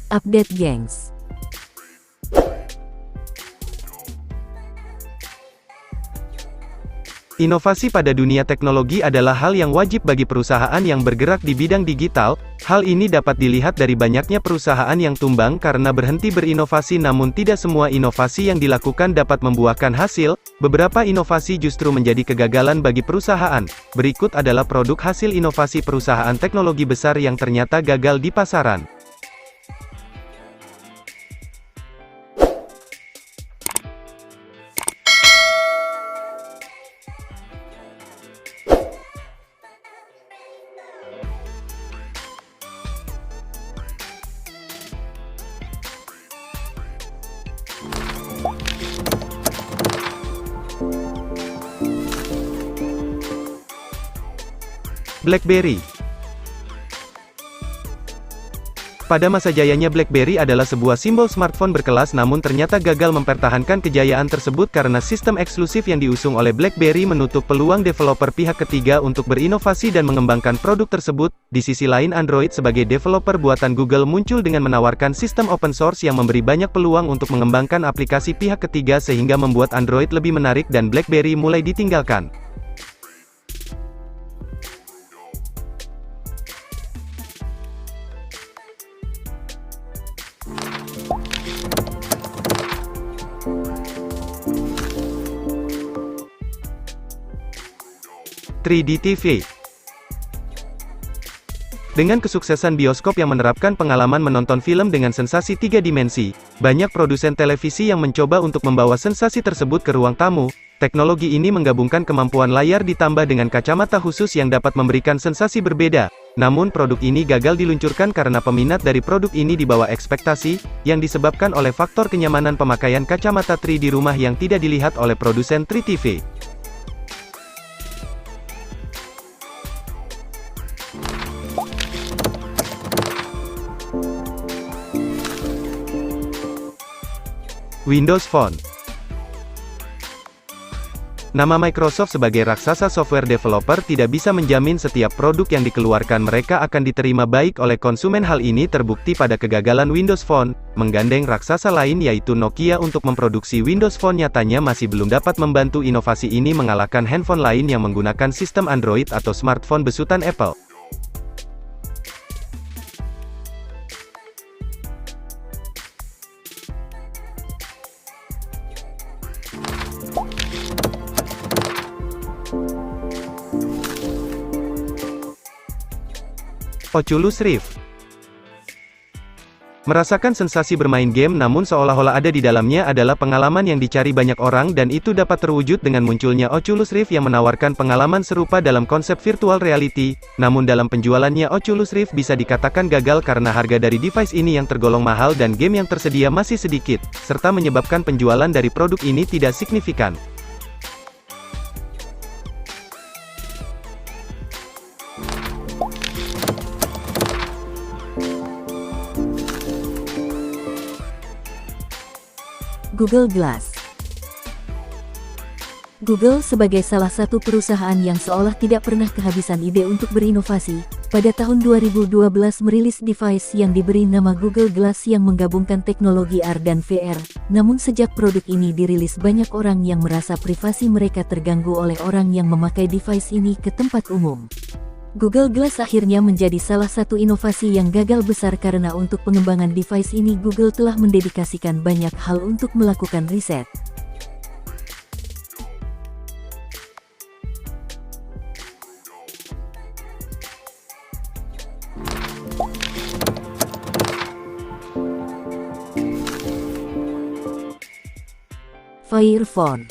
Update gengs. Inovasi pada dunia teknologi adalah hal yang wajib bagi perusahaan yang bergerak di bidang digital. Hal ini dapat dilihat dari banyaknya perusahaan yang tumbang karena berhenti berinovasi, namun tidak semua inovasi yang dilakukan dapat membuahkan hasil. Beberapa inovasi justru menjadi kegagalan bagi perusahaan. Berikut adalah produk hasil inovasi perusahaan teknologi besar yang ternyata gagal di pasaran. BlackBerry. Pada masa jayanya BlackBerry adalah sebuah simbol smartphone berkelas, namun ternyata gagal mempertahankan kejayaan tersebut karena sistem eksklusif yang diusung oleh BlackBerry menutup peluang developer pihak ketiga untuk berinovasi dan mengembangkan produk tersebut. Di sisi lain, Android sebagai developer buatan Google muncul dengan menawarkan sistem open source yang memberi banyak peluang untuk mengembangkan aplikasi pihak ketiga sehingga membuat Android lebih menarik dan BlackBerry mulai ditinggalkan. .3D TV. Dengan kesuksesan bioskop yang menerapkan pengalaman menonton film dengan sensasi 3 dimensi, banyak produsen televisi yang mencoba untuk membawa sensasi tersebut ke ruang tamu. Teknologi ini menggabungkan kemampuan layar ditambah dengan kacamata khusus yang dapat memberikan sensasi berbeda. Namun produk ini gagal diluncurkan karena peminat dari produk ini di bawah ekspektasi, yang disebabkan oleh faktor kenyamanan pemakaian kacamata 3D rumah yang tidak dilihat oleh produsen 3TV. Windows Phone. Nama Microsoft sebagai raksasa software developer tidak bisa menjamin setiap produk yang dikeluarkan mereka akan diterima baik oleh konsumen. Hal ini terbukti pada kegagalan Windows Phone, menggandeng raksasa lain yaitu Nokia untuk memproduksi Windows Phone. Nyatanya masih belum dapat membantu inovasi ini mengalahkan handphone lain yang menggunakan sistem Android atau smartphone besutan Apple. Oculus Rift. Merasakan sensasi bermain game namun seolah-olah ada di dalamnya adalah pengalaman yang dicari banyak orang, dan itu dapat terwujud dengan munculnya Oculus Rift yang menawarkan pengalaman serupa dalam konsep virtual reality. Namun dalam penjualannya Oculus Rift bisa dikatakan gagal karena harga dari device ini yang tergolong mahal dan game yang tersedia masih sedikit, serta menyebabkan penjualan dari produk ini tidak signifikan. Google Glass. Google sebagai salah satu perusahaan yang seolah tidak pernah kehabisan ide untuk berinovasi, pada tahun 2012 merilis device yang diberi nama Google Glass yang menggabungkan teknologi AR dan VR. Namun sejak produk ini dirilis, banyak orang yang merasa privasi mereka terganggu oleh orang yang memakai device ini ke tempat umum. Google Glass akhirnya menjadi salah satu inovasi yang gagal besar karena untuk pengembangan device ini Google telah mendedikasikan banyak hal untuk melakukan riset. Fire Phone.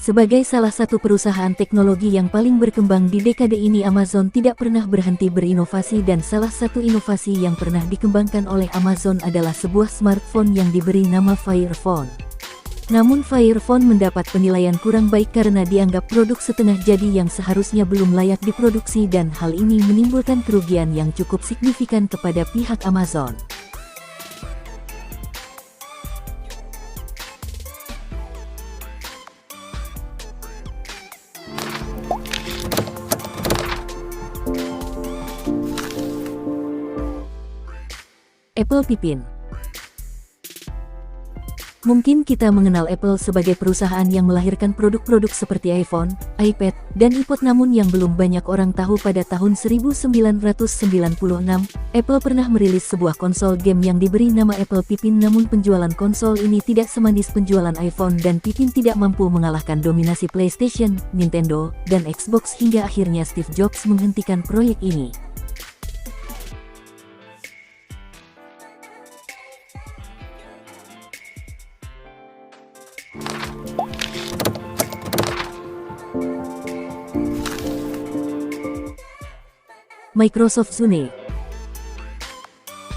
Sebagai salah satu perusahaan teknologi yang paling berkembang di dekade ini, Amazon tidak pernah berhenti berinovasi, dan salah satu inovasi yang pernah dikembangkan oleh Amazon adalah sebuah smartphone yang diberi nama Fire Phone. Namun Fire Phone mendapat penilaian kurang baik karena dianggap produk setengah jadi yang seharusnya belum layak diproduksi, dan hal ini menimbulkan kerugian yang cukup signifikan kepada pihak Amazon. Apple Pipin. Mungkin kita mengenal Apple sebagai perusahaan yang melahirkan produk-produk seperti iPhone, iPad, dan iPod, namun yang belum banyak orang tahu pada tahun 1996, Apple pernah merilis sebuah konsol game yang diberi nama Apple Pipin, namun penjualan konsol ini tidak semanis penjualan iPhone dan Pipin tidak mampu mengalahkan dominasi PlayStation, Nintendo, dan Xbox hingga akhirnya Steve Jobs menghentikan proyek ini. Microsoft Zune.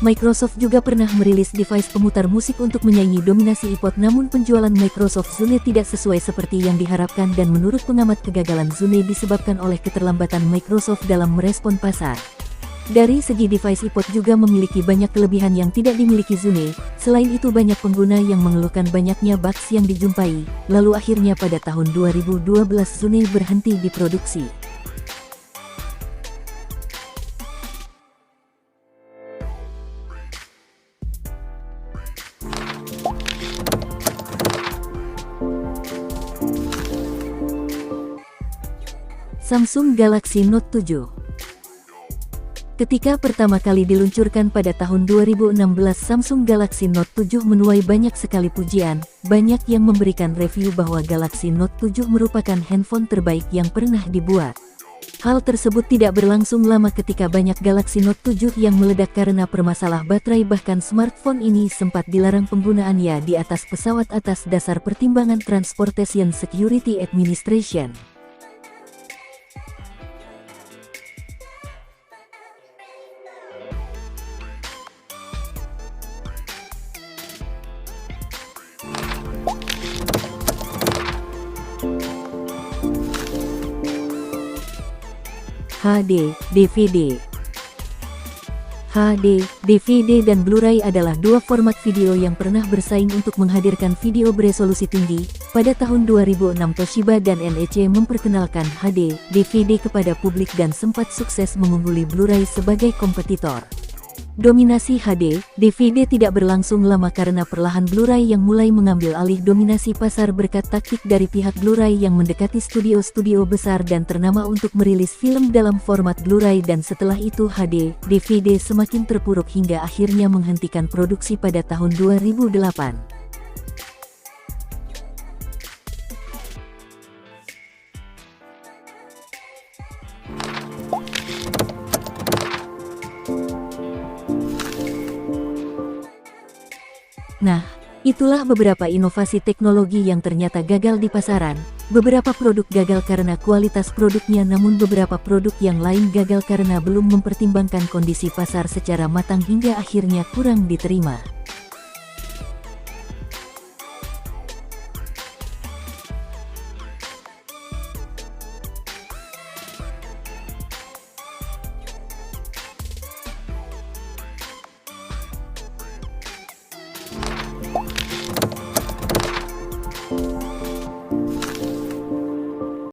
Microsoft juga pernah merilis device pemutar musik untuk menyaingi dominasi iPod, namun penjualan Microsoft Zune tidak sesuai seperti yang diharapkan dan menurut pengamat kegagalan Zune disebabkan oleh keterlambatan Microsoft dalam merespon pasar. Dari segi device iPod juga memiliki banyak kelebihan yang tidak dimiliki Zune, selain itu banyak pengguna yang mengeluhkan banyaknya bugs yang dijumpai, lalu akhirnya pada tahun 2012 Zune berhenti diproduksi. Samsung Galaxy Note 7. Ketika pertama kali diluncurkan pada tahun 2016, Samsung Galaxy Note 7 menuai banyak sekali pujian. Banyak yang memberikan review bahwa Galaxy Note 7 merupakan handphone terbaik yang pernah dibuat. Hal tersebut tidak berlangsung lama ketika banyak Galaxy Note 7 yang meledak karena permasalah baterai, bahkan smartphone ini sempat dilarang penggunaannya di atas pesawat atas dasar pertimbangan Transportation Security Administration. HD, DVD. HD, DVD dan Blu-ray adalah dua format video yang pernah bersaing untuk menghadirkan video beresolusi tinggi. Pada tahun 2006 Toshiba dan NEC memperkenalkan HD, DVD kepada publik dan sempat sukses mengungguli Blu-ray sebagai kompetitor. Dominasi HD, DVD tidak berlangsung lama karena perlahan Blu-ray yang mulai mengambil alih dominasi pasar berkat taktik dari pihak Blu-ray yang mendekati studio-studio besar dan ternama untuk merilis film dalam format Blu-ray, dan setelah itu HD, DVD semakin terpuruk hingga akhirnya menghentikan produksi pada tahun 2008. Nah, itulah beberapa inovasi teknologi yang ternyata gagal di pasaran. Beberapa produk gagal karena kualitas produknya, namun beberapa produk yang lain gagal karena belum mempertimbangkan kondisi pasar secara matang hingga akhirnya kurang diterima.